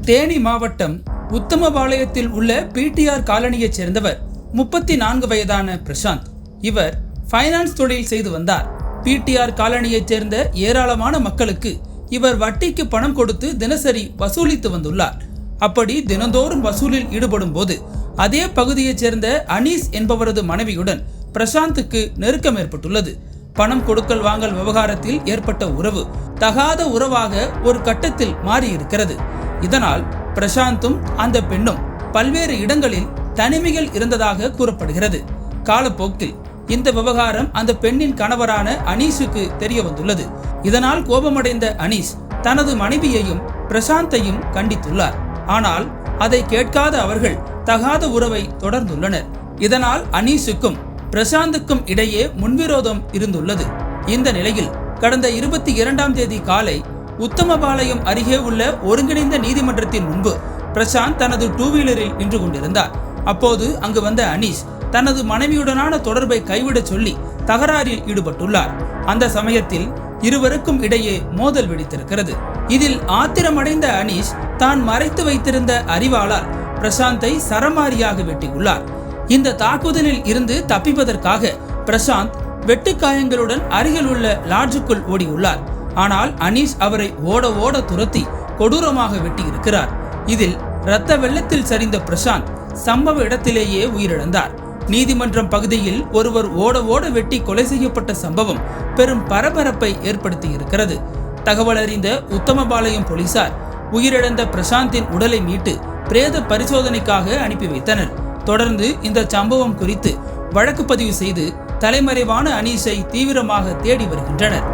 தேனி மாவட்டம் உத்தமபாளையத்தில் உள்ள பிடிஆர் காலனியைச் சேர்ந்தவர் 34 வயதான பிரசாந்த். இவர் ஃபைனான்ஸ் தொழில் செய்து வந்தார். பிடிஆர் காலனியைச் சேர்ந்த ஏராளமான மக்களுக்கு இவர் வட்டிக்கு பணம் கொடுத்து தினசரி வசூலித்து வந்துள்ளார். அப்படி தினந்தோறும் வசூலில் ஈடுபடும் போது அதே பகுதியைச் சேர்ந்த அனீஸ் என்பவரது மனைவியுடன் பிரசாந்துக்கு நெருக்கம் ஏற்பட்டுள்ளது. பணம் கொடுக்கல் வாங்கல் விவகாரத்தில் ஏற்பட்ட உறவு தகாத உறவாக ஒரு கட்டத்தில் மாறியிருக்கிறது. இதனால் பிரசாந்தும் அந்த பெண்ணும் பல்வேறு இடங்களில் தனிமையில் இருந்ததாக கூறப்படுகிறது. காலப்போக்கில் இந்த விவகாரம் அந்த பெண்ணின் கணவரான அனீஸுக்கு தெரிய வந்துள்ளது. இதனால் கோபமடைந்த அனீஸ் தனது மனைவியையும் பிரசாந்தையும் கண்டித்துள்ளார். ஆனால் அதை கேட்காத அவர்கள் தகாத உறவை தொடர்ந்துள்ளனர். இதனால் அனீஸுக்கும் பிரசாந்துக்கும் இடையே முன்விரோதம் இருந்துள்ளது. இந்த நிலையில் கடந்த 22ஆம் தேதி காலை உத்தமபாளையம் அருகே உள்ள ஒருங்கிணைந்த நீதிமன்றத்தின் முன்பு பிரசாந்த் தனது 2 வீலரில் நின்று கொண்டிருந்தார். அப்போது அங்கு வந்த அனீஸ் தனது மனைவியுடனான தொடர்பை கைவிடச் சொல்லி தகராறில் ஈடுபட்டுள்ளார். அந்த சமயத்தில் இருவருக்கும் இடையே மோதல் வெடித்திருக்கிறது. இதில் ஆத்திரமடைந்த அனீஸ் தான் மறைத்து வைத்திருந்த அரிவாளால் பிரசாந்தை சரமாரியாக வெட்டியுள்ளார். இந்த தாக்குதலில் இருந்து தப்பிப்பதற்காக பிரசாந்த் வெட்டுக்காயங்களுடன் அருகில் உள்ள லாட்ஜுக்குள் ஓடியுள்ளார். ஆனால் அனீஸ் அவரை ஓட ஓட துரத்தி கொடூரமாக வெட்டியிருக்கிறார். இதில் இரத்த வெள்ளத்தில் சரிந்த பிரசாந்த் சம்பவ இடத்திலேயே உயிரிழந்தார். நீதிமன்றம் பகுதியில் ஒருவர் ஓட ஓட வெட்டி கொலை செய்யப்பட்ட சம்பவம் பெரும் பரபரப்பை ஏற்படுத்தி இருக்கிறது. தகவல் அறிந்த உத்தமபாளையம் போலீசார் உயிரிழந்த பிரசாந்தின் உடலை மீட்டு பிரேத பரிசோதனைக்காக அனுப்பி வைத்தனர். தொடர்ந்து இந்த சம்பவம் குறித்து வழக்கு பதிவு செய்து தலைமறைவான அனீஸை தீவிரமாக தேடி வருகின்றனர்.